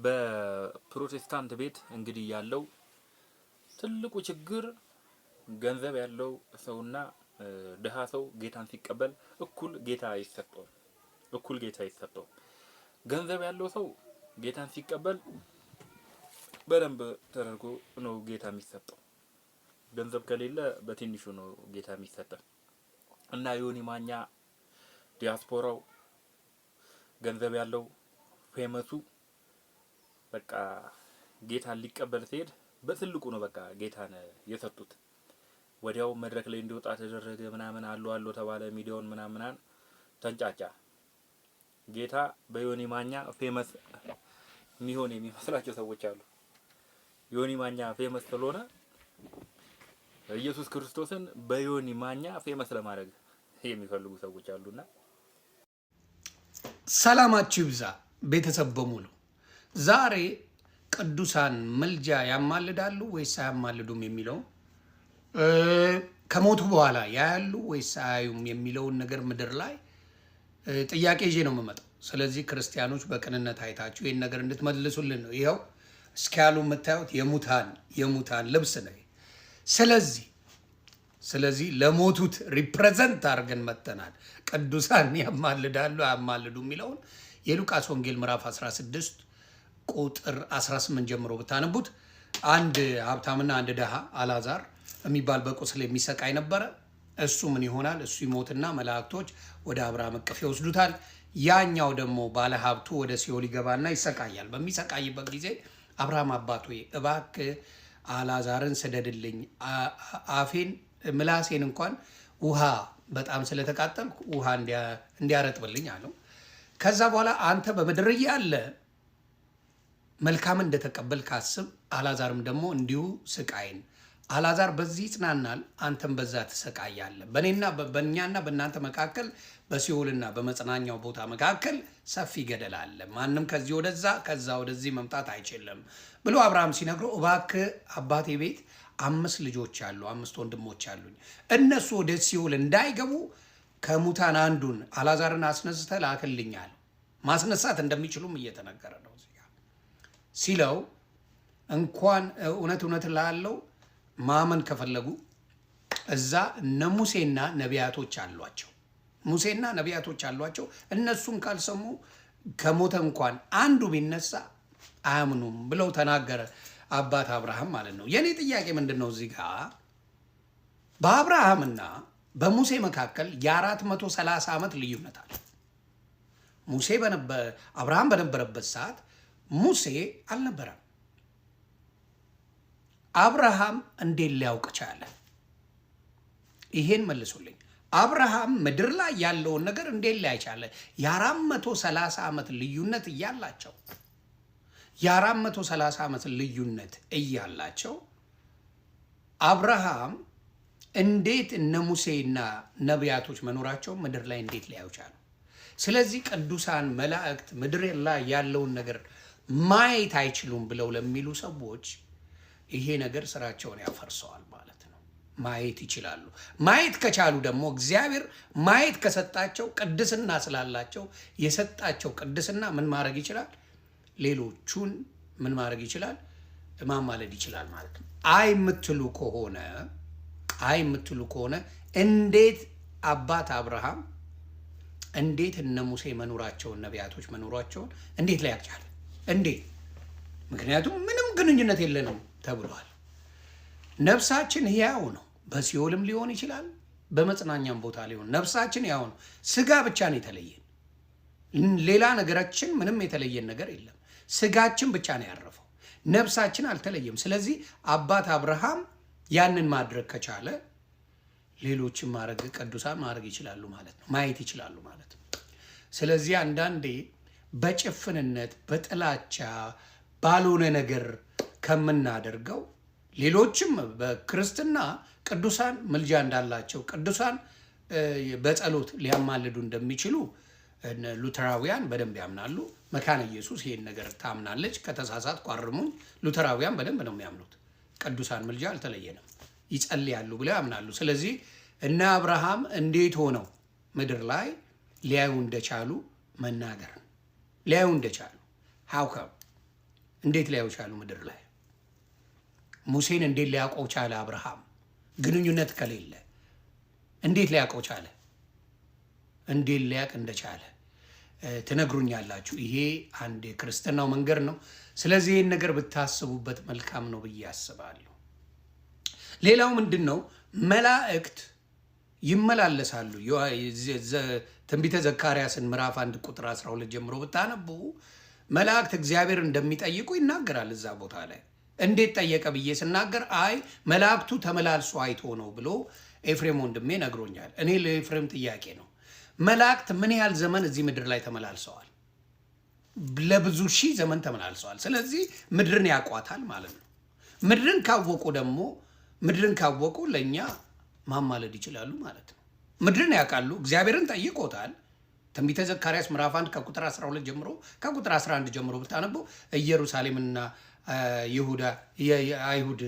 በፕሮቴስታንት ቤት እንግዲህ ያለው ትልቁ ችግር ገንዘብ ያለው ሰውና ድሃ ሰው ጌታን ሲቀበል እኩል ጌታ አይሰጠውም። ገንዘብ ያለው ሰው ጌታን ሲቀበል በደንብ ተደርጎ ነው ጌታ የሚሰጠው። ገንዘብ ከሌለ በትንሹ ነው ጌታ የሚሰጠው እና ዮኒ ማኛ ዲያስፖራው ገንዘብ ያለው ፌመሱ በቃ ጌታን ሊቀበል ሲሄድ በትልቁ ነው በቃ ጌታን የሰጡት። ወዲያው መድረክ ላይ እንዲወጣ ተደረገ ምናምን አሉ ተባለ። ሚዲያውን ምናምን ተንጫጫ። ጌታ በዮኒ ማኛ ፌመስ የሚሆን የሚመስላቸው ሰዎች አሉ። ዮኒ ማኛ ፌመስ ስለሆነ ኢየሱስ ክርስቶስን በዮኒ ማኛ ፌመስ ለማድረግ የሚፈልጉ ሰዎች አሉና ሰላማችሁ ይብዛ ቤተሰብ በሙሉ። ዛሬ ቅዱሳን ምልጃ ያማልዳሉ ወይስ አያማልዱም የሚለው ከሞቱ በኋላ ያያሉ ወይስ አያዩም የሚለውን ነገር ምድር ላይ ጥያቄ ይዤ ነው የምመጣው። ስለዚህ ክርስቲያኖች በቅንነት አይታችሁ ይህን ነገር እንድትመልሱልን ነው። ይኸው እስኪያሉ የምታዩት የሙታን ልብስ ነው። ስለዚህ ለሞቱት ሪፕሬዘንት አድርገን መጥተናል። ቅዱሳን ያማልዳሉ አያማልዱ የሚለውን የሉቃስ ወንጌል ምዕራፍ 16 ቁጥር 18 ጀምሮ ብታነቡት አንድ ሀብታምና አንድ ደሃ አልዓዛር የሚባል በቁስል የሚሰቃይ ነበረ። እሱ ምን ይሆናል? እሱ ይሞትና መላእክቶች ወደ አብርሃም እቅፍ ይወስዱታል። ያኛው ደግሞ ባለ ሀብቱ ወደ ሲኦል ይገባና ይሰቃያል። በሚሰቃይበት ጊዜ አብርሃም አባት ሆይ እባክህ አልዓዛርን ስደድልኝ፣ አፌን ምላሴን እንኳን ውሃ በጣም ስለተቃጠልኩ ውሃ እንዲያረጥብልኝ አለው። ከዛ በኋላ አንተ በምድር እያለ መልካም እንደተቀበል ካስብ፣ አልዓዛርም ደግሞ እንዲሁ ስቃይን፣ አልዓዛር በዚህ ይጽናናል፣ አንተም በዛ ትሰቃያለህ። በእኛና በእናንተ መካከል በሲኦልና በመጽናኛው ቦታ መካከል ሰፊ ገደል አለ። ማንም ከዚህ ወደዛ ከዛ ወደዚህ መምጣት አይችልም ብሎ አብርሃም ሲነግረው እባክህ አባቴ ቤት 5 ልጆች አሉ፣ 5 ወንድሞች አሉኝ፣ እነሱ ወደ ሲኦል እንዳይገቡ ከሙታን አንዱን አልዓዛርን አስነስተህ ላክልኛል። ማስነሳት እንደሚችሉም እየተነገረ ነው ሲለው እንኳን እውነት ላለው ማመን ከፈለጉ እዛ እነ ሙሴና ነቢያቶች አሏቸው። እነሱን ካልሰሙ ከሞተ እንኳን አንዱ ቢነሳ አያምኑም ብለው ተናገረ አባት አብርሃም ማለት ነው። የኔ ጥያቄ ምንድን ነው? እዚህ ጋር በአብርሃምና በሙሴ መካከል የ430 ዓመት ልዩነት አለ። አብርሃም በነበረበት ሰዓት ሙሴ አልነበረም። አብርሃም እንዴት ሊያውቅ ቻለ? ይሄን መልሱልኝ። አብርሃም ምድር ላይ ያለውን ነገር እንዴት ሊያይ ቻለ? የ430 ዓመት ልዩነት እያላቸው አብርሃም እንዴት እነ ሙሴና ነቢያቶች መኖራቸው ምድር ላይ እንዴት ሊያዩ ቻሉ? ስለዚህ ቅዱሳን መላእክት ምድር ላይ ያለውን ነገር ማየት አይችሉም ብለው ለሚሉ ሰዎች ይሄ ነገር ስራቸውን ያፈርሰዋል ማለት ነው። ማየት ይችላሉ። ማየት ከቻሉ ደግሞ እግዚአብሔር ማየት ከሰጣቸው ቅድስና ስላላቸው የሰጣቸው ቅድስና ምን ማድረግ ይችላል? ሌሎቹን ምን ማድረግ ይችላል? ማማለድ ይችላል ማለት ነው። አይ የምትሉ ከሆነ እንዴት አባት አብርሃም እንዴት እነ ሙሴ መኖራቸውን ነቢያቶች መኖራቸውን እንዴት ሊያውቅ ቻለ? እንዴት? ምክንያቱም ምንም ግንኙነት የለንም ተብሏል። ነፍሳችን ሕያው ነው። በሲኦልም ሊሆን ይችላል፣ በመጽናኛም ቦታ ሊሆን። ነፍሳችን ሕያው ነው። ስጋ ብቻ ነው የተለየን። ሌላ ነገራችን ምንም የተለየን ነገር የለም። ስጋችን ብቻ ነው ያረፈው፣ ነፍሳችን አልተለየም። ስለዚህ አባት አብርሃም ያንን ማድረግ ከቻለ ሌሎችን ቅዱሳን ማድረግ ይችላሉ ማለት ነው፣ ማየት ይችላሉ ማለት ነው። ስለዚህ አንዳንዴ በጭፍንነት በጥላቻ ባልሆነ ነገር ከምናደርገው ሌሎችም በክርስትና ቅዱሳን ምልጃ እንዳላቸው ቅዱሳን በጸሎት ሊያማልዱ እንደሚችሉ ሉተራውያን በደንብ ያምናሉ። መካነ ኢየሱስ ይሄን ነገር ታምናለች። ከተሳሳትኩ አርሙኝ። ሉተራውያን በደንብ ነው የሚያምኑት። ቅዱሳን ምልጃ አልተለየንም፣ ይጸልያሉ ብለው ያምናሉ። ስለዚህ እነ አብርሃም እንዴት ሆነው ምድር ላይ ሊያዩ እንደቻሉ መናገር ሊያዩ እንደቻሉ how come እንዴት ሊያዩ ቻሉ? ምድር ላይ ሙሴን እንዴት ሊያውቀው ቻለ? አብርሃም ግንኙነት ከሌለ እንዴት ሊያውቀው ቻለ? እንዴት ሊያውቅ እንደቻለ ትነግሩኛላችሁ። ይሄ አንድ የክርስትናው መንገድ ነው። ስለዚህ ይህን ነገር ብታስቡበት መልካም ነው ብዬ አስባለሁ። ሌላው ምንድን ነው? መላእክት ይመላለሳሉ። ትንቢተ ዘካርያስን ምዕራፍ 1 ቁጥር 12 ጀምሮ ብታነቡ መላእክት እግዚአብሔር እንደሚጠይቁ ይናገራል። እዛ ቦታ ላይ እንዴት ጠየቀ ብዬ ስናገር አይ መላእክቱ ተመላልሶ አይቶ ነው ብሎ ኤፍሬም ወንድሜ ነግሮኛል። እኔ ለኤፍሬም ጥያቄ ነው፣ መላእክት ምን ያህል ዘመን እዚህ ምድር ላይ ተመላልሰዋል? ለብዙ ሺህ ዘመን ተመላልሰዋል። ስለዚህ ምድርን ያውቋታል ማለት ነው። ምድርን ካወቁ ደግሞ ምድርን ካወቁ ለእኛ ማማለድ ይችላሉ ማለት ነው። ምድርን ያውቃሉ፣ እግዚአብሔርን ጠይቆታል። ትንቢተ ዘካርያስ ምዕራፍ 1 ከቁጥር 12 ጀምሮ ከቁጥር 11 ጀምሮ ብታነቡ ኢየሩሳሌምና ይሁዳ አይሁድ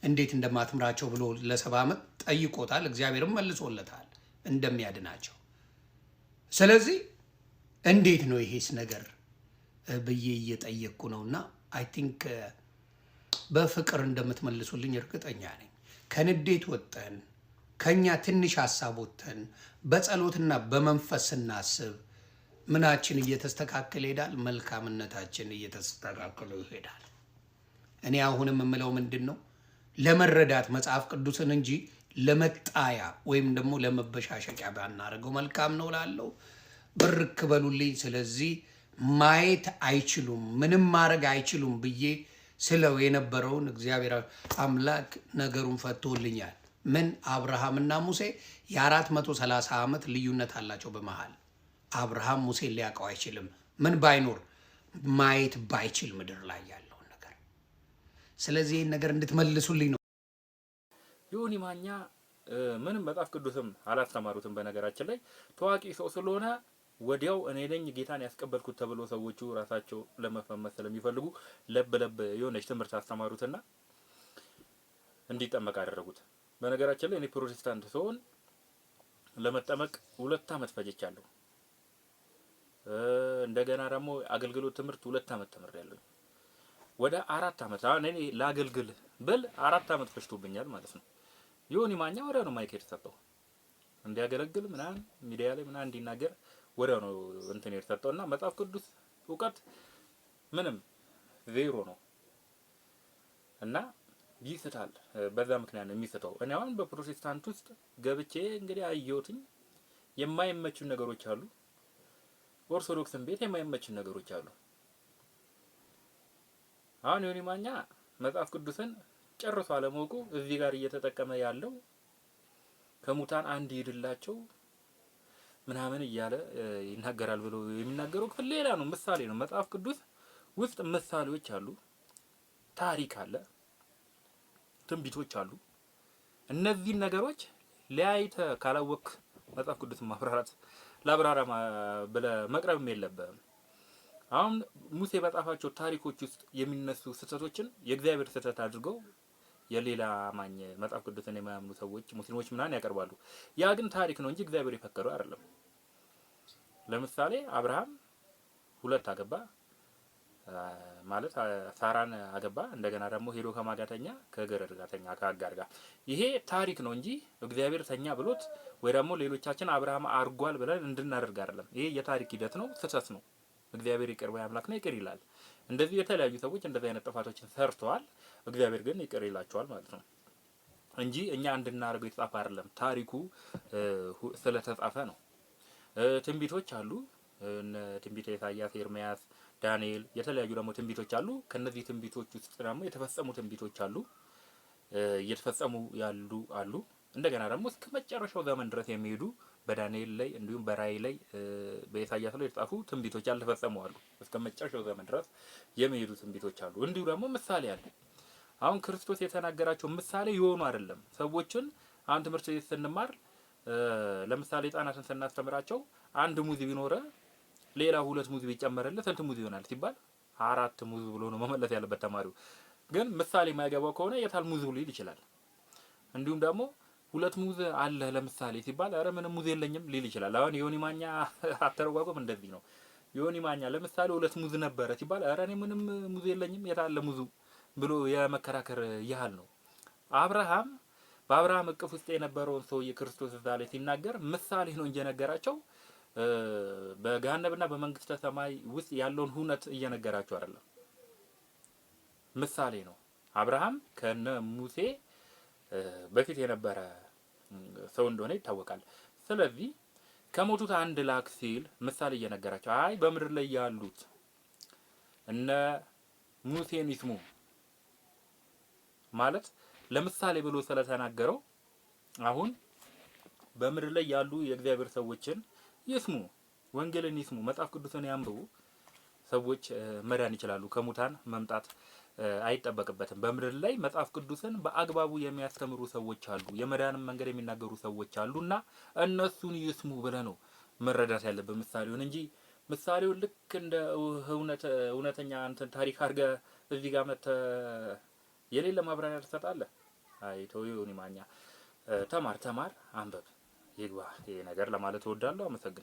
እንዴት እንደማትምራቸው ብሎ ለ70 ዓመት ጠይቆታል። እግዚአብሔርም መልሶለታል እንደሚያድናቸው። ስለዚህ እንዴት ነው ይሄስ ነገር ብዬ እየጠየቅኩ ነውና አይ ቲንክ በፍቅር እንደምትመልሱልኝ እርግጠኛ ነኝ። ከንዴት ወጠን ከኛ ትንሽ ሀሳብ ወጥተን በጸሎትና በመንፈስ ስናስብ ምናችን እየተስተካከለ ይሄዳል። መልካምነታችን እየተስተካከለ ይሄዳል። እኔ አሁንም የምለው ምንድን ነው? ለመረዳት መጽሐፍ ቅዱስን እንጂ ለመጣያ ወይም ደግሞ ለመበሻሸቂያ ባናደርገው መልካም ነው ላለው ብርክ በሉልኝ። ስለዚህ ማየት አይችሉም፣ ምንም ማድረግ አይችሉም ብዬ ስለው የነበረውን እግዚአብሔር አምላክ ነገሩን ፈቶልኛል። ምን አብርሃምና ሙሴ የ430 ዓመት ልዩነት አላቸው በመሃል። አብርሃም ሙሴን ሊያውቀው አይችልም፣ ምን ባይኖር ማየት ባይችል ምድር ላይ ያለውን ነገር። ስለዚህ ይህን ነገር እንድትመልሱልኝ ነው። ዮኒ ማኛ ምንም መጽሐፍ ቅዱስም አላስተማሩትም። በነገራችን ላይ ታዋቂ ሰው ስለሆነ ወዲያው እኔ ነኝ ጌታን ያስቀበልኩት ተብሎ ሰዎቹ ራሳቸው ለመፈመስ ስለሚፈልጉ ለብ የሆነች ትምህርት አስተማሩትና እንዲጠመቅ አደረጉት። በነገራችን ላይ እኔ ፕሮቴስታንት ስሆን ለመጠመቅ 2 ዓመት ፈጅቻለሁ። እንደገና ደግሞ አገልግሎት ትምህርት 2 ዓመት ተምሬያለሁ። ወደ 4 ዓመት አሁን እኔ ላገልግል ብል 4 ዓመት ፈጅቶብኛል ማለት ነው። ዮኒ ማኛ ወዲያው ነው ማይክ የተሰጠው እንዲያገለግል ምናምን ሚዲያ ላይ ምናምን እንዲናገር ወዲያው ነው እንትን የተሰጠውና መጽሐፍ ቅዱስ እውቀት ምንም ዜሮ ነው እና ይስታል። በዛ ምክንያት ነው የሚስተው። እኔ አሁን በፕሮቴስታንት ውስጥ ገብቼ እንግዲህ አየሁትኝ የማይመቹ ነገሮች አሉ። ኦርቶዶክስን ቤት የማይመቹ ነገሮች አሉ። አሁን ዮኒ ማኛ መጽሐፍ ቅዱስን ጨርሶ አለማወቁ እዚህ ጋር እየተጠቀመ ያለው ከሙታን አንድ ይድላቸው ምናምን እያለ ይናገራል ብሎ የሚናገረው ክፍል ሌላ ነው። ምሳሌ ነው። መጽሐፍ ቅዱስ ውስጥ ምሳሌዎች አሉ፣ ታሪክ አለ፣ ትንቢቶች አሉ። እነዚህን ነገሮች ለያይተ ካላወቅ መጽሐፍ ቅዱስ ማብራራት ላብራራ ብለህ መቅረብም የለብህም። አሁን ሙሴ በጻፋቸው ታሪኮች ውስጥ የሚነሱ ስህተቶችን የእግዚአብሔር ስህተት አድርገው የሌላ አማኝ መጽሐፍ ቅዱስን የማያምኑ ሰዎች ሙስሊሞች ምናምን ያቀርባሉ። ያ ግን ታሪክ ነው እንጂ እግዚአብሔር የፈቀደው አይደለም። ለምሳሌ አብርሃም 2 አገባ ማለት ሳራን አገባ። እንደገና ደግሞ ሄዶ ከማጋተኛ ከገረድ ጋተኛ ከአጋር ጋር። ይሄ ታሪክ ነው እንጂ እግዚአብሔር ተኛ ብሎት ወይ ደግሞ ሌሎቻችን አብርሃም አርጓል ብለን እንድናደርግ አይደለም። ይሄ የታሪክ ሂደት ነው፣ ስህተት ነው። እግዚአብሔር ይቅር ባይ አምላክ ነው፣ ይቅር ይላል። እንደዚህ የተለያዩ ሰዎች እንደዚህ አይነት ጥፋቶችን ሰርተዋል። እግዚአብሔር ግን ይቅር ይላቸዋል ማለት ነው እንጂ እኛ እንድናደርገው የተጻፈ አይደለም። ታሪኩ ስለተጻፈ ነው። ትንቢቶች አሉ። ትንቢተ ኢሳይያስ፣ ኤርምያስ፣ ዳንኤል የተለያዩ ደግሞ ትንቢቶች አሉ። ከነዚህ ትንቢቶች ውስጥ ደግሞ የተፈጸሙ ትንቢቶች አሉ፣ እየተፈጸሙ ያሉ አሉ። እንደገና ደግሞ እስከ መጨረሻው ዘመን ድረስ የሚሄዱ በዳንኤል ላይ እንዲሁም በራእይ ላይ በኢሳይያስ ላይ የተጻፉ ትንቢቶች ያልተፈጸሙ አሉ። እስከ መጨረሻው ዘመን ድረስ የሚሄዱ ትንቢቶች አሉ። እንዲሁ ደግሞ ምሳሌ አለ። አሁን ክርስቶስ የተናገራቸው ምሳሌ የሆኑ አይደለም። ሰዎችን አሁን ትምህርት ቤት ስንማር ለምሳሌ ህጻናትን ስናስተምራቸው አንድ ሙዝ ቢኖረ ሌላ 2 ሙዝ ቢጨመርለት ስንት ሙዝ ይሆናል ሲባል 4 ሙዝ ብሎ ነው መመለስ ያለበት ተማሪው። ግን ምሳሌ የማይገባው ከሆነ የታል ሙዝ ብሎ ሊል ይችላል። እንዲሁም ደግሞ 2 ሙዝ አለ ለምሳሌ ሲባል አረ ምንም ሙዝ የለኝም ሊል ይችላል። አሁን ዮኒ ማኛ አተረጓጎም እንደዚህ ነው። ዮኒ ማኛ ለምሳሌ 2 ሙዝ ነበረ ሲባል ኧረ እኔ ምንም ሙዝ የለኝም የታለ ሙዙ ብሎ የመከራከር ያህል ነው። አብርሃም በአብርሃም እቅፍ ውስጥ የነበረውን ሰውዬ ክርስቶስ እዛ ላይ ሲናገር ምሳሌ ነው እንጂ የነገራቸው በገሃነምና በመንግስተ ሰማይ ውስጥ ያለውን ሁነት እየነገራቸው አይደለም። ምሳሌ ነው። አብርሃም ከነ ሙሴ በፊት የነበረ ሰው እንደሆነ ይታወቃል። ስለዚህ ከሞቱት አንድ ላክ ሲል ምሳሌ እየነገራቸው አይ በምድር ላይ ያሉት እነ ሙሴን ይስሙ ማለት ለምሳሌ ብሎ ስለተናገረው አሁን በምድር ላይ ያሉ የእግዚአብሔር ሰዎችን ይስሙ፣ ወንጌልን ይስሙ፣ መጽሐፍ ቅዱስን ያንብቡ። ሰዎች መዳን ይችላሉ። ከሙታን መምጣት አይጠበቅበትም። በምድር ላይ መጽሐፍ ቅዱስን በአግባቡ የሚያስተምሩ ሰዎች አሉ፣ የመዳንን መንገድ የሚናገሩ ሰዎች አሉና እነሱን ይስሙ ብለህ ነው መረዳት ያለበት ምሳሌውን እንጂ ምሳሌውን ልክ እንደ እውነተኛ እንትን ታሪክ አድርገህ እዚህ ጋር መተህ የሌለ ማብራሪያ ትሰጣለህ። አይ ተው ዮኒ ማኛ ተማር አንበብ ይግባ ይሄ ነገር ለማለት እወዳለሁ። አመሰግናለሁ።